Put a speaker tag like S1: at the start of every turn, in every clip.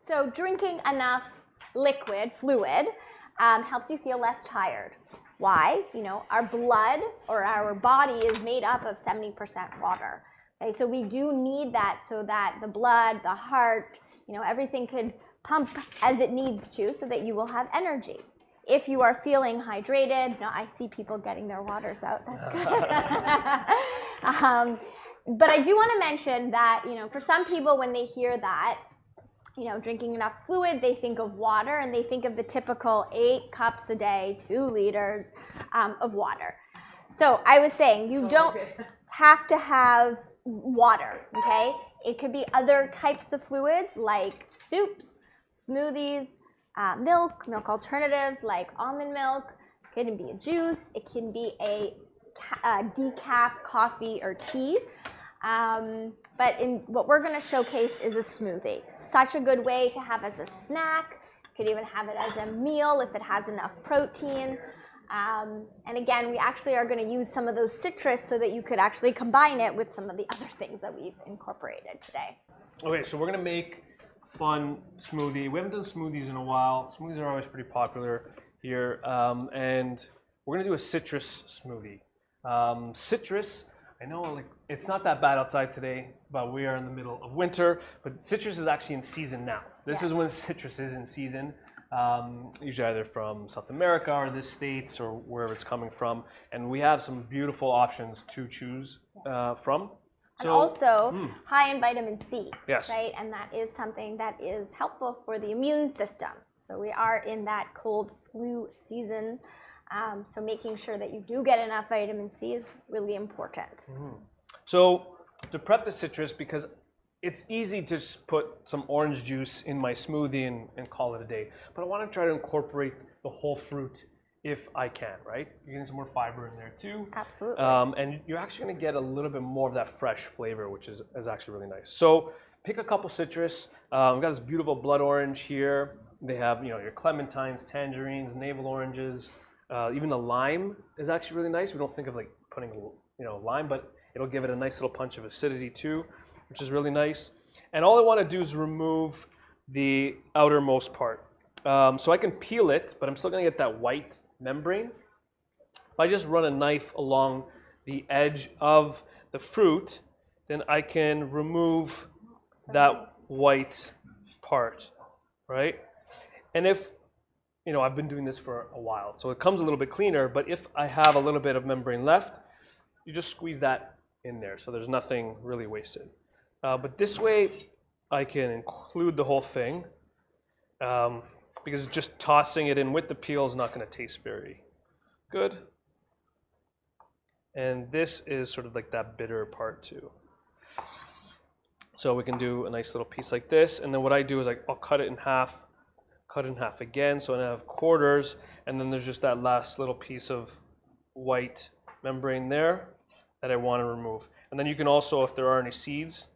S1: So drinking enough fluid, helps you feel less tired. Why? You know, our blood or our body is made up of 70% water. Okay, so we do need that so that the blood, the heart, you know, everything could pump as it needs to so that you will have energy. If you are feeling hydrated, no, I see people getting their waters out, that's good. But I do want to mention that, you know, for some people when they hear that, you know, drinking enough fluid, they think of water and they think of the typical 8 cups a day, 2 liters of water. So I was saying you don't have to have water, okay? It could be other types of fluids like soups, smoothies, milk alternatives like almond milk. It can be a juice. It can be a decaf coffee or tea. But what we're going to showcase is a smoothie. Such a good way to have as a snack. You could even have it as a meal if it has enough protein. And again, we actually are going to use some of those citrus so that you could actually combine it with some of the other things that we've incorporated today.
S2: Okay, so we're going to make fun smoothie. We haven't done smoothies in a while. Smoothies are always pretty popular here. And we're going to do a citrus smoothie. Citrus, I know like it's not that bad outside today, but we are in the middle of winter. But citrus is actually in season now. This is when citrus is in season. Usually either from South America or the States or wherever it's coming from. And we have some beautiful options to choose from.
S1: And also high in vitamin C,
S2: yes.
S1: Right? And that is something that is helpful for the immune system. So we are in that cold flu season. So making sure that you do get enough vitamin C is really important.
S2: So to prep the citrus, because it's easy to just put some orange juice in my smoothie and call it a day. But I want to try to incorporate the whole fruit if I can, right? You're getting some more fiber in there too.
S1: Absolutely.
S2: And you're actually going to get a little bit more of that fresh flavor, which is actually really nice. So pick a couple citrus. We've got this beautiful blood orange here. They have, you know, your clementines, tangerines, navel oranges. Even a lime is actually really nice. We don't think of like putting, you know, lime, but it'll give it a nice little punch of acidity too, which is really nice. And all I want to do is remove the outermost part. So I can peel it, but I'm still going to get that white membrane. If I just run a knife along the edge of the fruit, then I can remove that white part, right? And if, you know, I've been doing this for a while, so it comes a little bit cleaner, but if I have a little bit of membrane left, you just squeeze that in there, so there's nothing really wasted. But this way, I can include the whole thing, because just tossing it in with the peel is not going to taste very good. And this is sort of like that bitter part too. So we can do a nice little piece like this, and then what I do is I'll cut it in half again, so I have quarters, and then there's just that last little piece of white membrane there that I want to remove. And then you can also, if there are any seeds,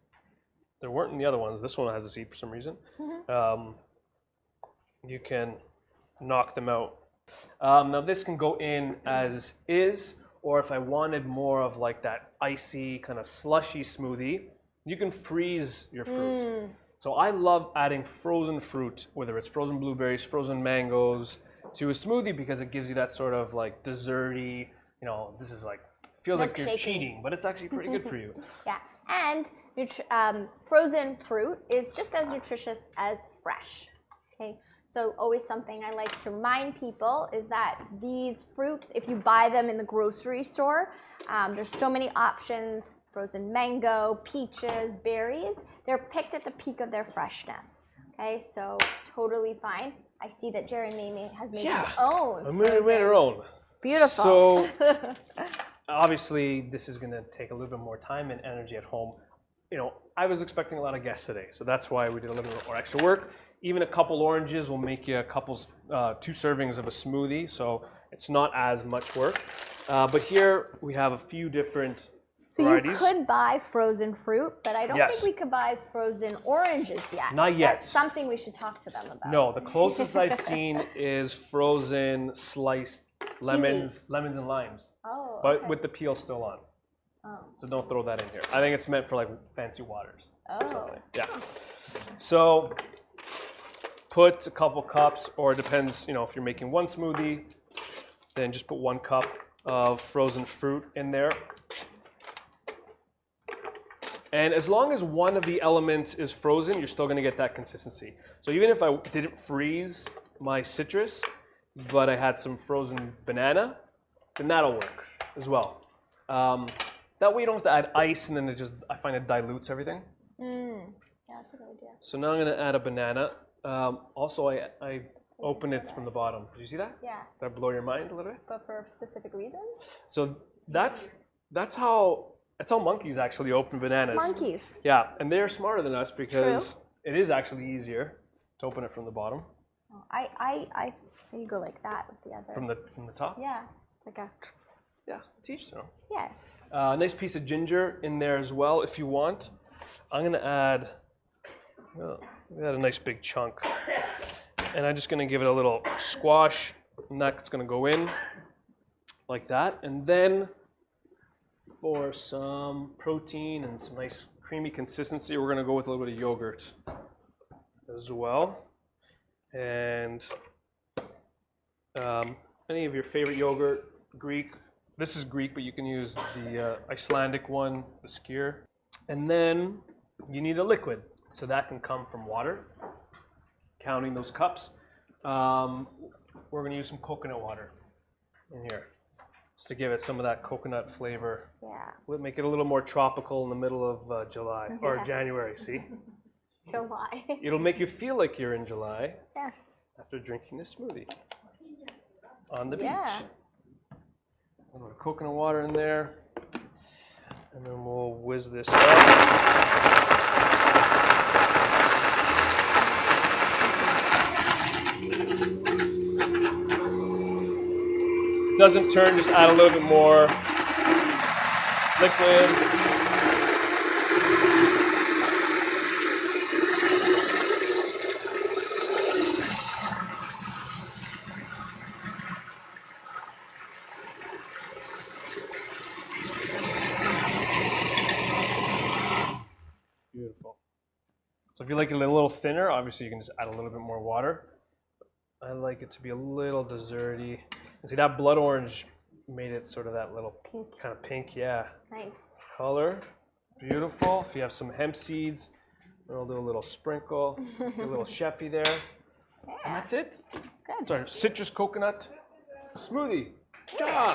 S2: there weren't in the other ones, this one has a seed for some reason, you can knock them out. Now this can go in as is, or if I wanted more of like that icy kind of slushy smoothie, you can freeze your fruit. So I love adding frozen fruit, whether it's frozen blueberries, frozen mangoes, to a smoothie because it gives you that sort of like desserty, you know, this is like, feels like you're cheating, but it's actually pretty good for you.
S1: Yeah, and frozen fruit is just as nutritious as fresh, okay? So always something I like to remind people is that these fruit, if you buy them in the grocery store, there's so many options, frozen mango, peaches, berries, they're picked at the peak of their freshness, okay? So totally fine. I see that Jeremy has made his own.
S2: We made our own.
S1: Beautiful.
S2: So obviously this is gonna take a little bit more time and energy at home. You know, I was expecting a lot of guests today, so that's why we did a little bit more extra work. Even a couple oranges will make you 2 servings of a smoothie, so it's not as much work. But here we have a few different varieties.
S1: So you could buy frozen fruit, but I don't think we could buy frozen oranges yet.
S2: Not yet.
S1: That's something we should talk to them about.
S2: No, the closest I've seen is frozen sliced lemons and limes.
S1: Oh,
S2: but with the peel still on.
S1: Oh.
S2: So don't throw that in here. I think it's meant for like fancy waters.
S1: Oh.
S2: Or something. Yeah. So put a couple cups, or it depends, you know, if you're making one smoothie, then just put 1 cup of frozen fruit in there. And as long as one of the elements is frozen, you're still gonna get that consistency. So even if I didn't freeze my citrus, but I had some frozen banana, then that'll work as well. That way you don't have to add ice, and then I find it dilutes everything.
S1: Yeah, that's a good idea.
S2: So now I'm gonna add a banana. Also, I open it from the bottom. Did you see that?
S1: Yeah,
S2: Did that blow your mind a little bit?
S1: but for specific reasons?
S2: So that's how monkeys actually open bananas.
S1: Monkeys.
S2: Yeah, and they're smarter than us because it is actually easier to open it from the bottom.
S1: I you go like that with the other.
S2: From the top?
S1: Yeah, like a.
S2: Yeah, teach them.
S1: Yeah.
S2: Nice piece of ginger in there as well if you want. I'm gonna add a nice big chunk. And I'm just gonna give it a little squash, and that's gonna go in like that. And then for some protein and some nice creamy consistency, we're gonna go with a little bit of yogurt as well. And any of your favorite yogurt, Greek. This is Greek, but you can use the Icelandic one, the skyr. And then you need a liquid. So that can come from water, counting those cups. We're gonna use some coconut water in here, just to give it some of that coconut flavor.
S1: Yeah.
S2: We'll make it a little more tropical in the middle of July, or January, see?
S1: July.
S2: It'll make you feel like you're in July
S1: Yes.
S2: after drinking this smoothie on the beach.
S1: Yeah.
S2: A little coconut water in there, and then we'll whiz this up. If it doesn't turn, just add a little bit more liquid. Beautiful. So if you like it a little thinner, obviously you can just add a little bit more water. I like it to be a little desserty. And see, that blood orange made it sort of that little
S1: Pink.
S2: kind of pink, yeah,
S1: Nice.
S2: color. Beautiful. If you have some hemp seeds, we'll do a little sprinkle, a little chefy there.
S1: Yeah.
S2: And that's it.
S1: Good.
S2: It's our citrus coconut smoothie. Ja!